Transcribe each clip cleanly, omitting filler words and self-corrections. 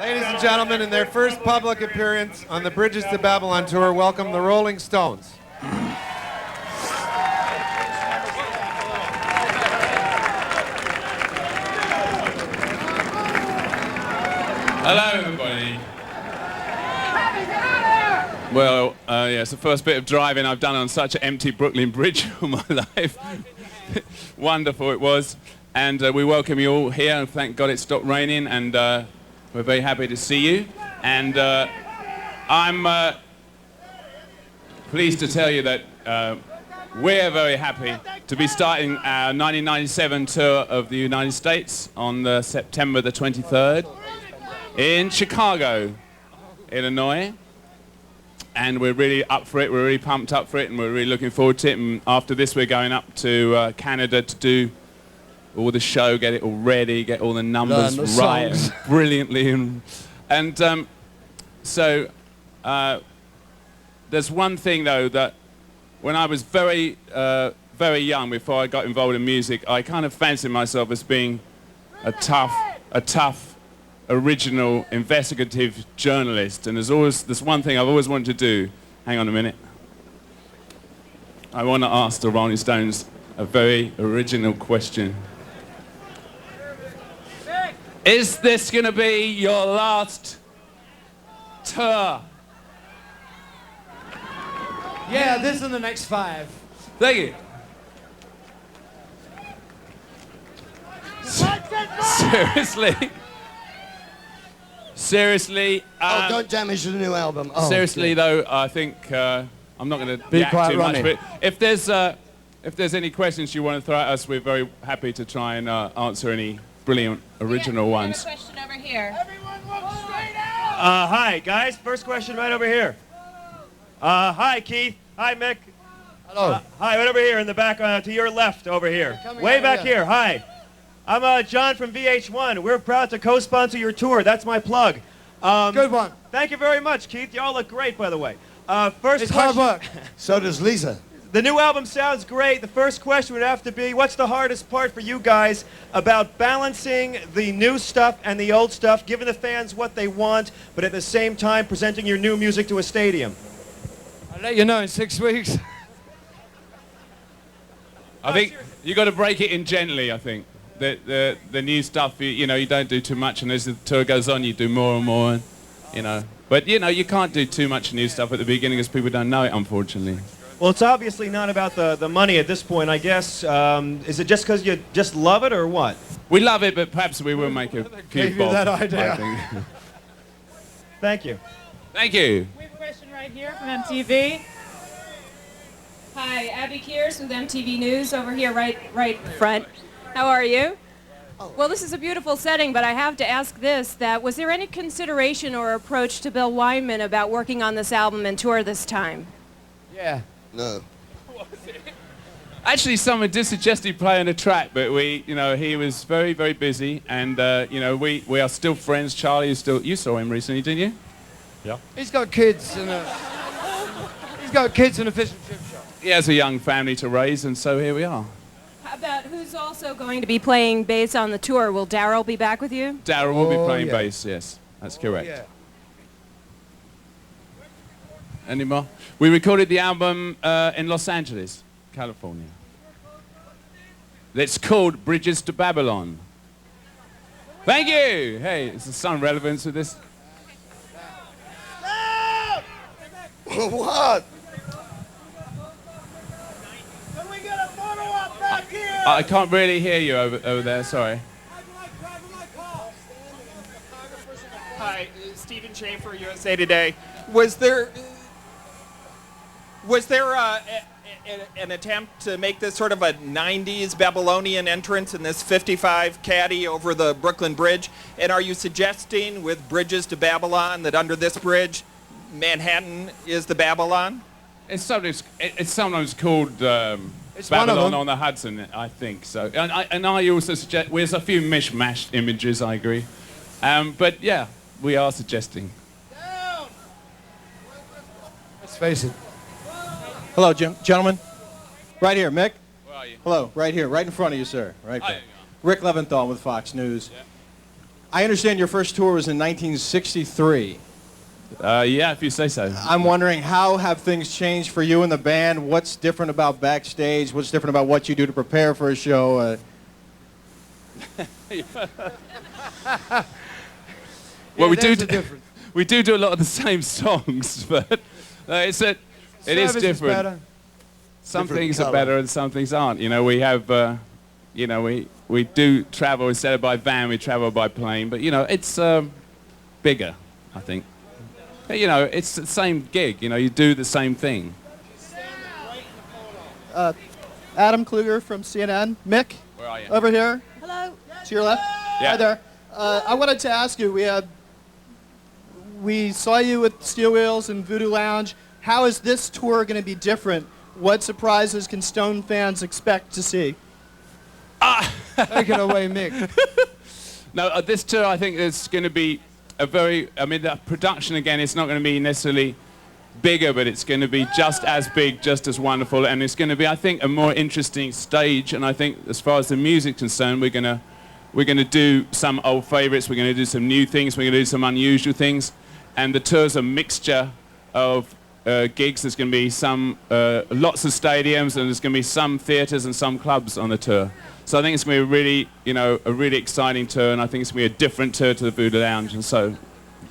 Ladies and gentlemen, in their first public appearance on the Bridges to Babylon tour, welcome the Rolling Stones. Hello, everybody. Well, yeah, it's the first bit of driving I've done on such an empty Brooklyn Bridge all my life. Wonderful it was. And we welcome you all here, and thank God it stopped raining, and we're very happy to see you. And I'm pleased to tell you that we're very happy to be starting our 1997 tour of the United States on September the 23rd in Chicago, Illinois. And we're really up for it, we're really pumped up for it, and we're really looking forward to it. And after this we're going up to Canada to do all the show, get it all ready, get all the numbers right and brilliantly. And so there's one thing though, that when I was very young, before I got involved in music, I kind of fancied myself as being a tough original investigative journalist, and there's one thing I've always wanted to do. Hang on a minute. I want to ask the Rolling Stones a very original question. Is this going to be your last tour? Yeah, this and the next 5. Thank you. Seriously. Oh, don't damage the new album. Oh, seriously, though, I think I'm not going to be quiet too much. But if there's any questions you want to throw at us, we're very happy to try and answer any brilliant original ones. We have a question over here. Everyone look straight out! Hi, guys. First question right over here. Hi, Keith. Hi, Mick. Hello. Hi, right over here in the back, to your left over here. Way back here. Hi. I'm John from VH1. We're proud to co-sponsor your tour. That's my plug. Good one. Thank you very much, Keith. Y'all look great, by the way. First It's question. hard work. So does Lisa. The new album sounds great. The first question would have to be, what's the hardest part for you guys about balancing the new stuff and the old stuff, giving the fans what they want, but at the same time presenting your new music to a stadium? I'll let you know in 6 weeks. I think you got to break it in gently. I think the new stuff, you know, you don't do too much, and as the tour goes on, you do more and more, you know. But you know, you can't do too much new stuff at the beginning, because people don't know it, unfortunately. Well, it's obviously not about the money at this point, I guess. Is it just because you just love it, or what? We love it, but perhaps we will make a few Gave you that bob, idea. I think. Thank you. Thank you. We have a question right here from MTV. Hi, Abby Kears with MTV News over here, right front. How are you? Well, this is a beautiful setting, but I have to ask this, was there any consideration or approach to Bill Wyman about working on this album and tour this time? Yeah. No. Actually, someone did suggest he play on a track, but he was very, very busy, and we are still friends. Charlie is still. You saw him recently, didn't you? Yeah. He's got kids and a fish and chip shop. He has a young family to raise, and so here we are. How about who's also going to be playing bass on the tour? Will Daryl be back with you? Daryl will be playing bass. Yes, that's correct. Yeah. Any more? We recorded the album in Los Angeles, California. It's called Bridges to Babylon. Thank you. Hey, is there some relevance with this? What? Can we get a photo up back here? I can't really hear you over there. Sorry. Hi, Stephen Schaefer, USA Today. Was there an attempt to make this sort of a 90s Babylonian entrance in this 55 caddy over the Brooklyn Bridge? And are you suggesting with Bridges to Babylon that under this bridge, Manhattan is the Babylon? It's sometimes called Babylon on the Hudson, I think so. And I also suggest there's a few mishmashed images. I agree, but yeah, we are suggesting. Let's face it. Hello, gentlemen. Right here, Mick. Where are you? Hello, right here, right in front of you, sir. Right there. Rick Leventhal with Fox News. I understand your first tour was in 1963. Yeah, if you say so. I'm wondering, how have things changed for you and the band? What's different about backstage? What's different about what you do to prepare for a show? Well, we there's do a difference. we do a lot of the same songs, but it is Service different. better. Some Different things are colour. better and some things aren't. You know, we have, we do travel instead of by van, we travel by plane. But you know, it's bigger, I think. But, you know, it's the same gig. You know, you do the same thing. Adam Kluger from CNN. Mick, Where are you? over here. Hello. To your left. Yeah. Hi there. I wanted to ask you, we saw you with Steel Wheels and Voodoo Lounge. How is this tour going to be different? What surprises can Stone fans expect to see? Take it away, Mick. No, this tour I think is going to be the production again, it's not going to be necessarily bigger, but it's going to be just as big, just as wonderful, and it's going to be, I think, a more interesting stage. And I think as far as the music's concerned, we're going to do some old favorites, we're going to do some new things, we're going to do some unusual things, and the tour's a mixture of gigs. There's going to be some lots of stadiums, and there's going to be some theatres and some clubs on the tour. So I think it's going to be a really exciting tour, and I think it's going to be a different tour to the Voodoo Lounge, and so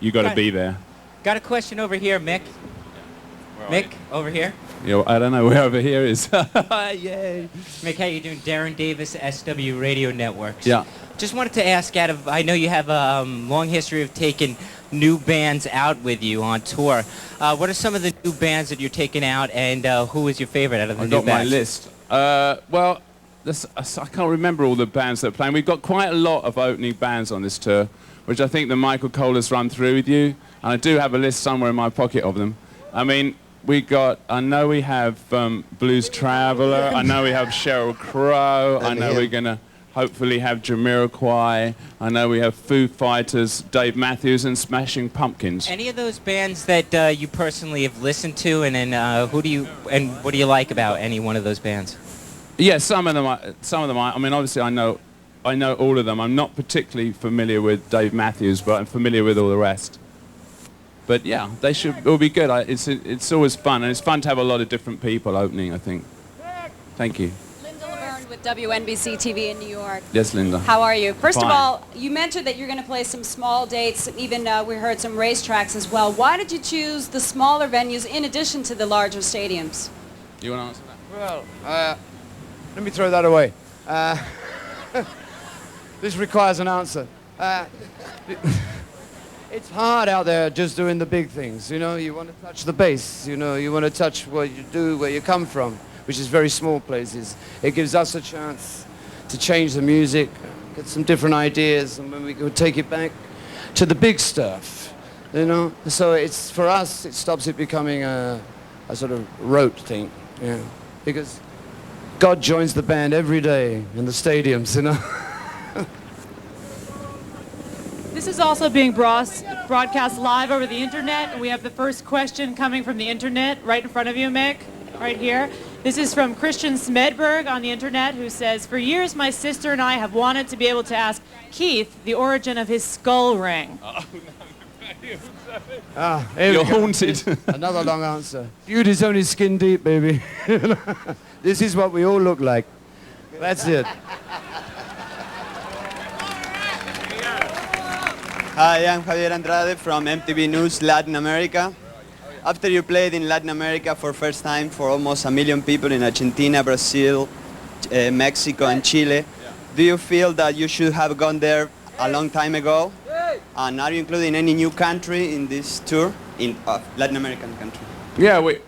you got to be there. Got a question over here, Mick. Mick, over here. You know, I don't know where over here is. Yay! Mick, how you doing? Darren Davis, SW Radio Networks. Yeah. Just wanted to ask, I know you have a long history of taking new bands out with you on tour. What are some of the new bands that you're taking out, and who is your favorite out of the I've new got my bands? list. Well, I can't remember all the bands that are playing. We've got quite a lot of opening bands on this tour, which I think that Michael Cole has run through with you, and I do have a list somewhere in my pocket of them. I mean, I know we have Blues Traveler, I know we have Sheryl Crow, I know we're going to hopefully have Jamiroquai, I know we have Foo Fighters, Dave Matthews, and Smashing Pumpkins. Any of those bands that you personally have listened to, and then what do you like about any one of those bands? Yeah, some of them. I mean, obviously, I know all of them. I'm not particularly familiar with Dave Matthews, but I'm familiar with all the rest. But yeah, it'll be good. It's always fun, and it's fun to have a lot of different people opening, I think. Thank you. Linda Laverne with WNBC TV in New York. Yes, Linda. How are you? First Fine. of all, you mentioned that you're going to play some small dates, even we heard some racetracks as well. Why did you choose the smaller venues in addition to the larger stadiums? You want to answer that? Well, let me throw that away. This requires an answer. It's hard out there just doing the big things, you know. You want to touch the base, you know. You want to touch what you do, where you come from, which is very small places. It gives us a chance to change the music, get some different ideas, and then we can take it back to the big stuff, you know. So it's, for us, it stops it becoming a sort of rote thing, you know, because God joins the band every day in the stadiums, you know. This is also being broadcast live over the internet, and we have the first question coming from the internet right in front of you, Mick, right here. This is from Christian Smedberg on the internet, who says, "For years, my sister and I have wanted to be able to ask Keith the origin of his skull ring." You're haunted. Another long answer. Beauty's only skin deep, baby. This is what we all look like. That's it. Hi, I'm Javier Andrade from MTV News Latin America. After you played in Latin America for first time for almost 1 million people in Argentina, Brazil, Mexico and Chile, do you feel that you should have gone there a long time ago? And are you including any new country in this tour, in Latin American country? Yeah, we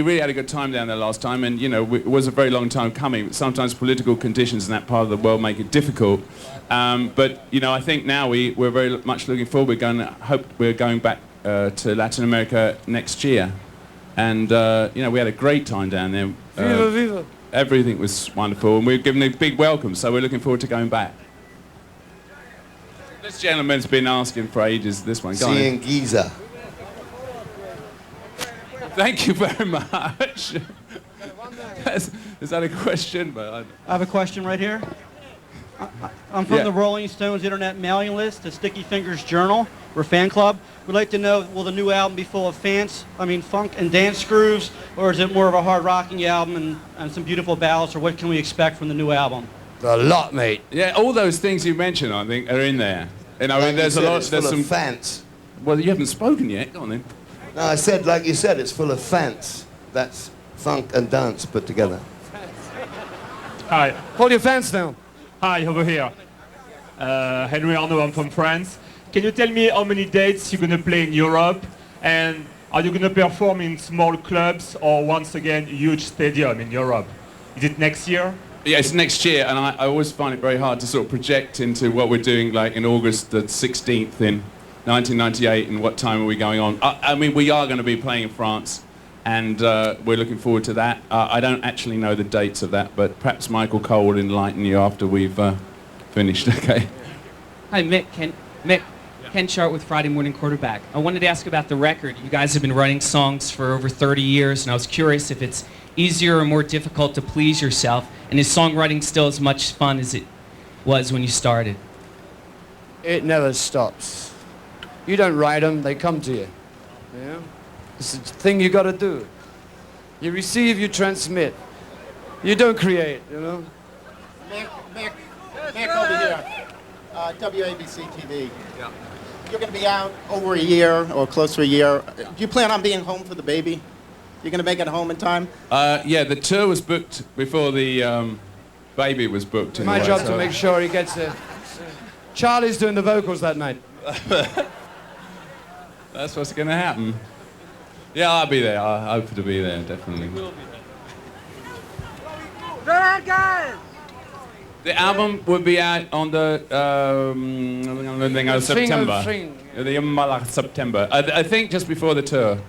really had a good time down there last time, and you know, it was a very long time coming. Sometimes political conditions in that part of the world make it difficult. But you know, I think now we're very much looking forward. We're going back to Latin America next year, and you know, we had a great time down there. Viva, viva. Everything was wonderful, and we were given a big welcome. So we're looking forward to going back. This gentleman's been asking for ages. This one, go on. Seeing Giza. Thank you very much. Is that a question? But I have a question right here. I'm from Yeah. the Rolling Stones Internet mailing list, the Sticky Fingers Journal. We're a fan club. We'd like to know, will the new album be full of funk and dance grooves, or is it more of a hard rocking album and some beautiful ballads, or what can we expect from the new album? A lot, mate. Yeah, all those things you mentioned, I think, are in there. You know, Like there's you a said, lot. it's There's full some of fans. Well, you haven't spoken yet. Go on then. No, I said, like you said, it's full of fans. That's funk and dance put together. Hi. Hold your fans down. Hi, over here. Henry Arnaud, I'm from France. Can you tell me how many dates you're going to play in Europe? And are you going to perform in small clubs or once again huge stadium in Europe? Is it next year? Yeah, it's next year, and I always find it very hard to sort of project into what we're doing, like in August the 16th in 1998, and what time are we going on. I mean, we are going to be playing in France, and we're looking forward to that. I don't actually know the dates of that, but perhaps Michael Cole will enlighten you after we've finished, okay? Hi, Mick. Ken Chart with Friday Morning Quarterback. I wanted to ask about the record. You guys have been writing songs for over 30 years, and I was curious if it's easier or more difficult to please yourself, and is songwriting still as much fun as it was when you started? It never stops. You don't write them, they come to you. Yeah? It's a thing you gotta do. You receive, you transmit. You don't create, you know? Mick over here. WABC TV. Yeah. You're going to be out over a year or close to a year. Do you plan on being home for the baby? You're going to make it home in time? Yeah, the tour was booked before the baby was booked. My job to make sure he gets it. Charlie's doing the vocals that night. That's what's going to happen. Yeah, I'll be there. I hope to be there, definitely. Go ahead, guys! The album will be out on the September. September. I think just before the tour.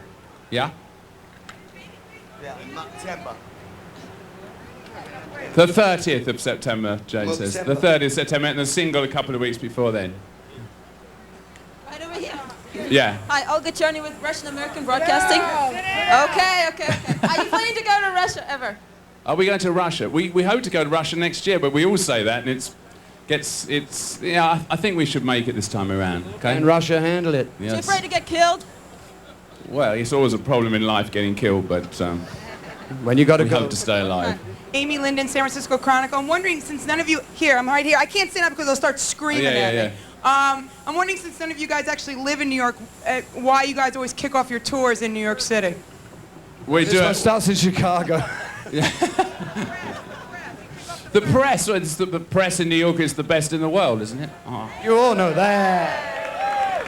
Yeah? Yeah, September. The 30th of September, Jane Well, says. December. The 30th of September, and the single a couple of weeks before then. Right over here. Yeah. Hi, Olga Cherney with Russian American Broadcasting. Okay. Are you planning to go to Russia ever? Are we going to Russia? We hope to go to Russia next year, but we all say that, and yeah, I think we should make it this time around, okay? And Russia handle it. Are you afraid to get killed? Well, it's always a problem in life getting killed, but when you got to we go hope to stay alive. Amy Linden, San Francisco Chronicle. I'm wondering, since none of you here, I'm right here. I can't stand up because I'll start screaming at me. I'm wondering, since none of you guys actually live in New York, why you guys always kick off your tours in New York City. We this do one it. starts in Chicago. The press, the press in New York is the best in the world, isn't it? Oh. You all know that.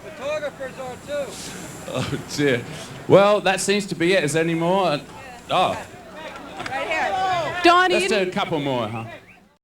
The photographers are too. Oh dear. Well, that seems to be it. Is there any more? Oh. Donnie. Let's do a couple more, huh?